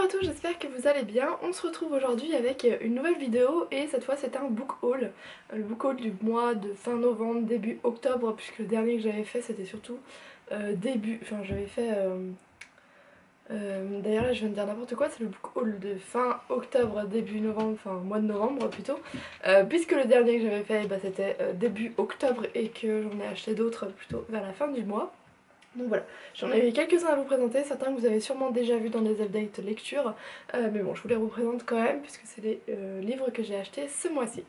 à tous, j'espère que vous allez bien. On se retrouve aujourd'hui avec une nouvelle vidéo et cette fois c'est un book haul. Le book haul du mois de fin novembre, début octobre, puisque le dernier que j'avais fait c'était surtout j'avais fait... d'ailleurs là je viens de dire n'importe quoi, c'est le book haul de fin octobre, début novembre, enfin mois de novembre plutôt. Puisque le dernier que j'avais fait c'était début octobre et que j'en ai acheté d'autres plutôt vers la fin du mois. Donc voilà, j'en avais quelques-uns à vous présenter, certains que vous avez sûrement déjà vus dans des updates lecture, mais bon, je vous les représente quand même puisque c'est les livres que j'ai achetés ce mois-ci.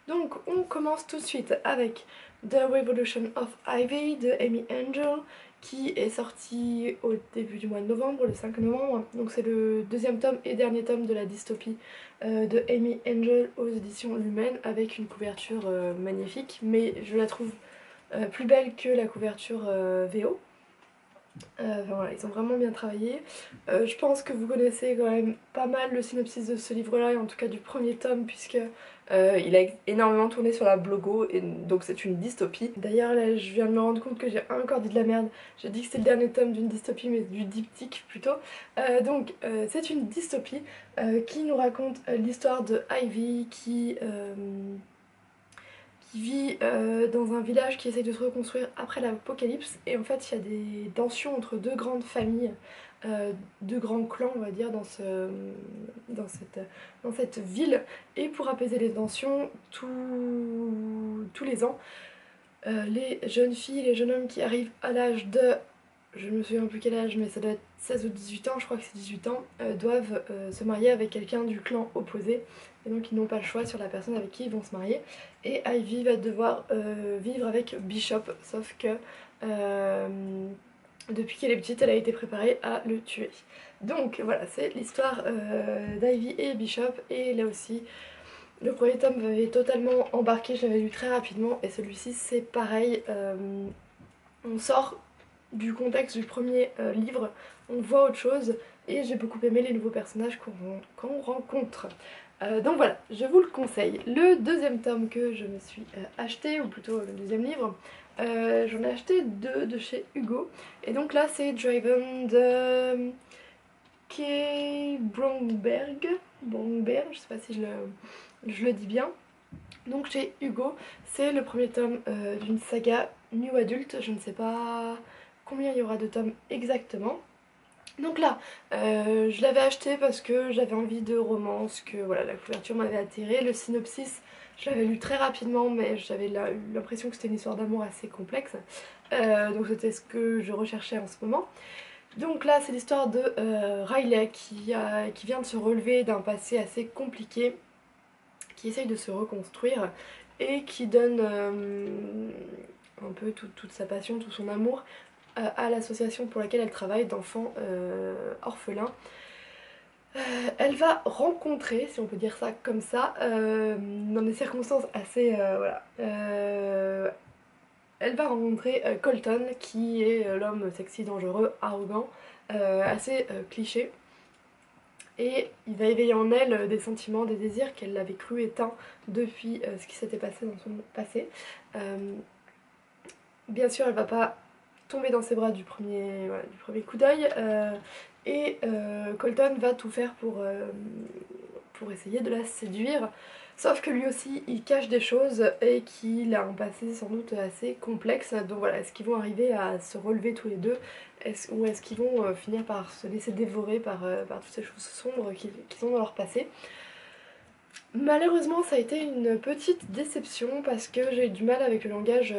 Donc on commence tout de suite avec The Revolution of Ivy de Amy Angel, qui est sorti au début du mois de novembre, le 5 novembre. Donc c'est le deuxième tome et dernier tome de la dystopie de Amy Angel aux éditions Lumen, avec une couverture magnifique, mais je la trouve plus belle que la couverture VO. Enfin, voilà, ils ont vraiment bien travaillé. Je pense que vous connaissez quand même pas mal le synopsis de ce livre-là, et en tout cas du premier tome, puisque il a énormément tourné sur la blogo, et donc c'est une dystopie. D'ailleurs là je viens de me rendre compte que j'ai encore dit de la merde. J'ai dit que c'était le dernier tome d'une dystopie, mais du diptyque plutôt. C'est une dystopie qui nous raconte l'histoire de Ivy qui vit dans un village qui essaye de se reconstruire après l'apocalypse, et en fait il y a des tensions entre deux grandes familles, deux grands clans on va dire dans cette ville, et pour apaiser les tensions tous les ans les jeunes filles, les jeunes hommes qui arrivent à l'âge de, je ne me souviens plus quel âge, mais ça doit être 16 ou 18 ans, je crois que c'est 18 ans, doivent se marier avec quelqu'un du clan opposé. Et donc ils n'ont pas le choix sur la personne avec qui ils vont se marier. Et Ivy va devoir vivre avec Bishop, sauf que euh, depuis qu'elle est petite, elle a été préparée à le tuer. Donc voilà, c'est l'histoire d'Ivy et Bishop, et là aussi le premier tome m'avait totalement embarqué, je l'avais lu très rapidement, et celui-ci c'est pareil. On sort du contexte du premier livre, on voit autre chose, et j'ai beaucoup aimé les nouveaux personnages qu'on rencontre. Donc voilà, je vous le conseille. Le deuxième tome que je me suis acheté, ou plutôt le deuxième livre, j'en ai acheté deux de chez Hugo, et donc là c'est Driven de Kay Bromberg, je sais pas si je le dis bien. Donc chez Hugo, c'est le premier tome d'une saga New Adult, je ne sais pas combien il y aura de tomes exactement. Donc là, je l'avais acheté parce que j'avais envie de romance, que voilà, la couverture m'avait attirée, le synopsis, je l'avais lu très rapidement, mais j'avais eu l'impression que c'était une histoire d'amour assez complexe, donc c'était ce que je recherchais en ce moment. Donc là, c'est l'histoire de Riley qui vient de se relever d'un passé assez compliqué, qui essaye de se reconstruire et qui donne un peu toute sa passion, tout son amour à l'association pour laquelle elle travaille d'enfants orphelins. Elle va rencontrer, si on peut dire ça comme ça, dans des circonstances assez... voilà. Elle va rencontrer Colton, qui est l'homme sexy, dangereux, arrogant, assez cliché. Et il va éveiller en elle des sentiments, des désirs qu'elle avait cru éteints depuis ce qui s'était passé dans son passé. Bien sûr, elle va pas tomber dans ses bras du premier coup d'œil, et Colton va tout faire pour essayer de la séduire. Sauf que lui aussi, il cache des choses et qu'il a un passé sans doute assez complexe. Donc voilà, est-ce qu'ils vont arriver à se relever tous les deux, ou est-ce qu'ils vont finir par se laisser dévorer par toutes ces choses sombres qu'ils ont dans leur passé? Malheureusement, ça a été une petite déception parce que j'ai eu du mal avec le langage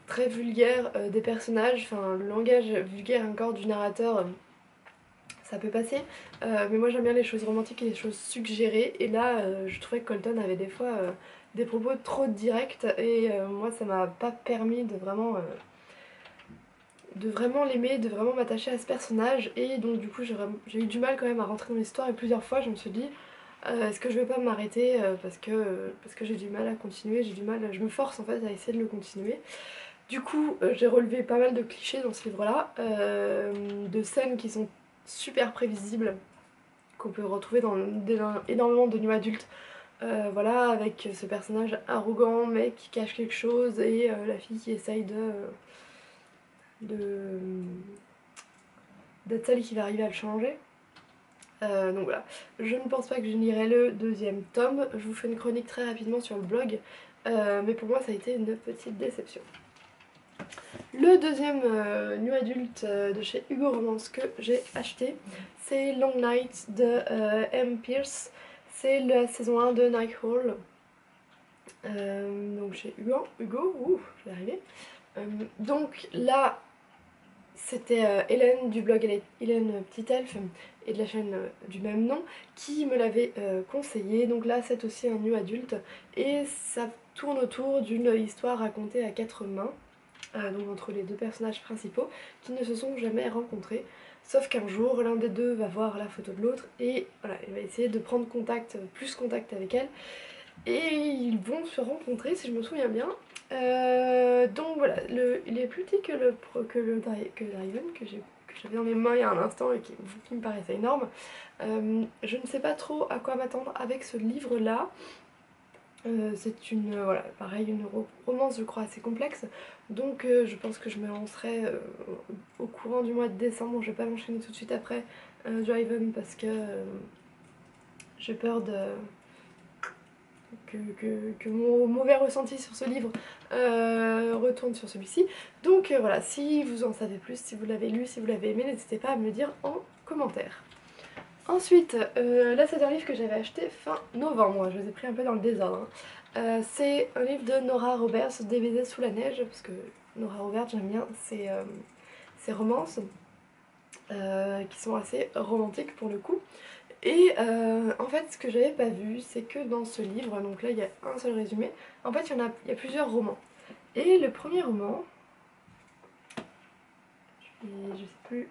très vulgaire des personnages, enfin le langage vulgaire encore du narrateur. Ça peut passer, mais moi j'aime bien les choses romantiques et les choses suggérées, et là je trouvais que Colton avait des fois des propos trop directs, et moi ça m'a pas permis de vraiment l'aimer, de vraiment m'attacher à ce personnage, et donc du coup j'ai eu du mal quand même à rentrer dans l'histoire, et plusieurs fois je me suis dit est-ce que je vais pas m'arrêter parce que j'ai du mal à continuer, je me force en fait à essayer de le continuer. Du coup j'ai relevé pas mal de clichés dans ce livre là, de scènes qui sont super prévisibles, qu'on peut retrouver dans énormément de new adultes. Voilà, avec ce personnage arrogant mais qui cache quelque chose, et la fille qui essaye de d'être celle qui va arriver à le changer. Donc voilà, je ne pense pas que je lirai le deuxième tome, je vous fais une chronique très rapidement sur le blog, mais pour moi ça a été une petite déception. Le deuxième nu adulte de chez Hugo Romance que j'ai acheté, c'est Long Night de M. Pierce. C'est la saison 1 de Nighthawk. Donc chez Hugo, ouh, je vais y arriver. Donc là, c'était Hélène du blog Hélène Petit Elfe et de la chaîne du même nom qui me l'avait conseillé. Donc là, c'est aussi un nu adulte et ça tourne autour d'une histoire racontée à quatre mains. Donc entre les deux personnages principaux qui ne se sont jamais rencontrés, sauf qu'un jour l'un des deux va voir la photo de l'autre et voilà, il va essayer de prendre contact, plus contact avec elle, et ils vont se rencontrer si je me souviens bien. Donc voilà, il est plus petit que le Driven que j'avais dans mes mains il y a un instant et qui me paraissait énorme. Je ne sais pas trop à quoi m'attendre avec ce livre là. C'est une, voilà, pareil, une romance je crois assez complexe, donc je pense que je me lancerai au courant du mois de décembre. Je vais pas l'enchaîner tout de suite après Driven parce que j'ai peur que mon mauvais ressenti sur ce livre retourne sur celui-ci. Donc voilà, si vous en savez plus, si vous l'avez lu, si vous l'avez aimé, n'hésitez pas à me le dire en commentaire. Ensuite, là c'est un livre que j'avais acheté fin novembre, je les ai pris un peu dans le désordre. C'est un livre de Nora Roberts, Des baisers sous la neige, parce que Nora Roberts, j'aime bien ses romances, qui sont assez romantiques pour le coup. Et en fait, ce que j'avais pas vu, c'est que dans ce livre, donc là il y a un seul résumé, en fait il y a plusieurs romans. Et le premier roman, je sais plus.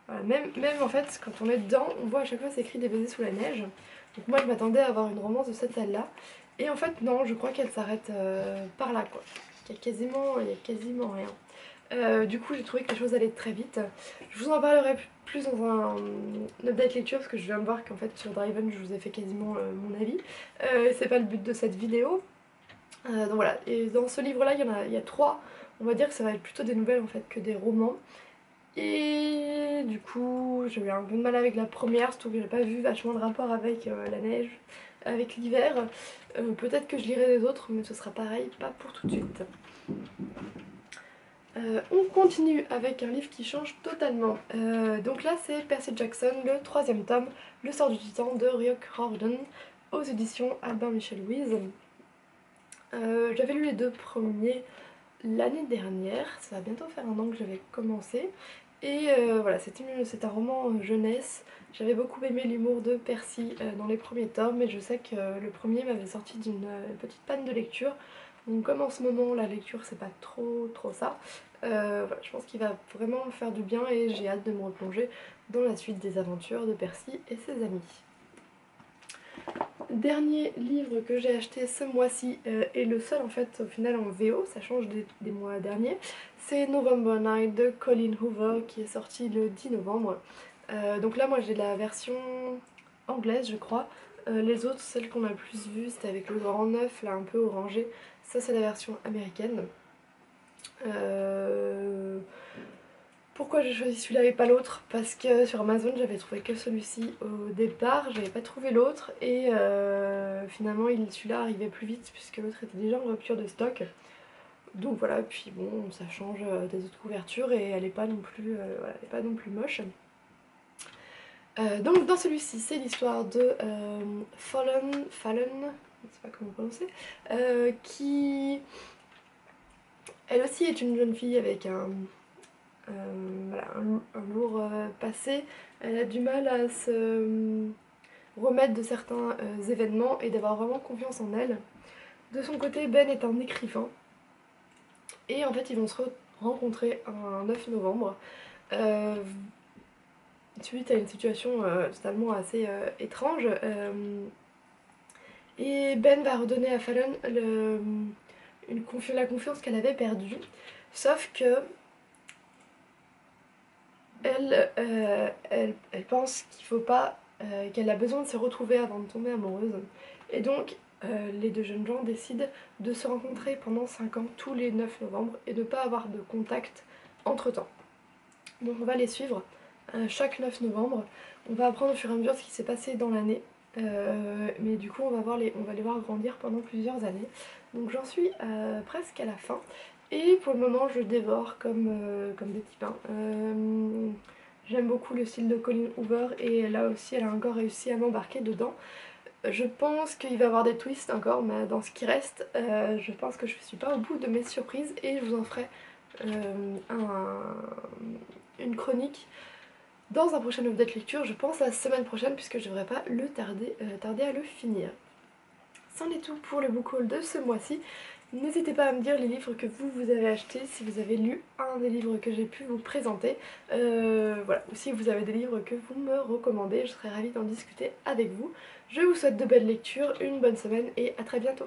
Voilà, même en fait, quand on est dedans, on voit à chaque fois c'est écrit Des baisers sous la neige. Donc moi je m'attendais à avoir une romance de cette taille-là. Et en fait non, je crois qu'elle s'arrête par là quoi. Il y a quasiment rien. Du coup j'ai trouvé que les choses allaient très vite. Je vous en parlerai plus dans un update lecture parce que je viens de voir qu'en fait sur Driven je vous ai fait quasiment mon avis. C'est pas le but de cette vidéo. Donc voilà, et dans ce livre là il y a trois. On va dire que ça va être plutôt des nouvelles en fait que des romans. Et du coup, j'ai eu un peu de mal avec la première, surtout que j'ai pas vu vachement de rapport avec la neige, avec l'hiver. Peut-être que je lirai les autres, mais ce sera pareil, pas pour tout de suite. On continue avec un livre qui change totalement. Donc là, c'est Percy Jackson, le troisième tome, Le sort du titan de Ryok Riordan, aux éditions Albin Michel Louise. J'avais lu les deux premiers l'année dernière, ça va bientôt faire un an que j'avais commencé. Et voilà, c'est un roman jeunesse. J'avais beaucoup aimé l'humour de Percy dans les premiers tomes, mais je sais que le premier m'avait sorti d'une petite panne de lecture. Donc comme en ce moment la lecture c'est pas trop ça, voilà, je pense qu'il va vraiment me faire du bien et j'ai hâte de me replonger dans la suite des aventures de Percy et ses amis. Dernier livre que j'ai acheté ce mois-ci et le seul en fait au final en VO, ça change des mois derniers, c'est November Night de Colleen Hoover qui est sorti le 10 novembre. Donc là moi j'ai la version anglaise je crois, les autres, celles qu'on a le plus vues, c'était avec le grand neuf là un peu orangé, ça c'est la version américaine. Pourquoi j'ai choisi celui-là et pas l'autre? Parce que sur Amazon j'avais trouvé que celui-ci au départ, j'avais pas trouvé l'autre et finalement celui-là arrivait plus vite puisque l'autre était déjà en rupture de stock. Donc voilà, et puis bon, ça change des autres couvertures et elle est pas non plus, voilà, elle est pas non plus moche. Donc dans celui-ci c'est l'histoire de Fallen, je ne sais pas comment prononcer, qui elle aussi est une jeune fille avec voilà, un lourd passé. Elle a du mal à se remettre de certains événements et d'avoir vraiment confiance en elle. De son côté, Ben est un écrivain et en fait ils vont se rencontrer un 9 novembre suite à une situation totalement assez étrange. Et Ben va redonner à Fallon la confiance qu'elle avait perdue, sauf que elle pense qu'il faut pas, qu'elle a besoin de se retrouver avant de tomber amoureuse. Et donc, les deux jeunes gens décident de se rencontrer pendant 5 ans, tous les 9 novembre, et de ne pas avoir de contact entre temps. Donc on va les suivre chaque 9 novembre On va apprendre au fur et à mesure ce qui s'est passé dans l'année. Mais du coup on va les voir grandir pendant plusieurs années. Donc j'en suis presque à la fin. Et pour le moment je dévore comme des petits pains. J'aime beaucoup le style de Colleen Hoover et là aussi elle a encore réussi à m'embarquer dedans. Je pense qu'il va y avoir des twists encore, mais dans ce qui reste, je pense que je ne suis pas au bout de mes surprises et je vous en ferai une chronique dans un prochain update lecture, je pense la semaine prochaine puisque je ne devrais pas tarder à le finir. C'en est tout pour le book haul de ce mois-ci. N'hésitez pas à me dire les livres que vous avez achetés, si vous avez lu un des livres que j'ai pu vous présenter. Voilà, ou si vous avez des livres que vous me recommandez, je serais ravie d'en discuter avec vous. Je vous souhaite de belles lectures, une bonne semaine et à très bientôt.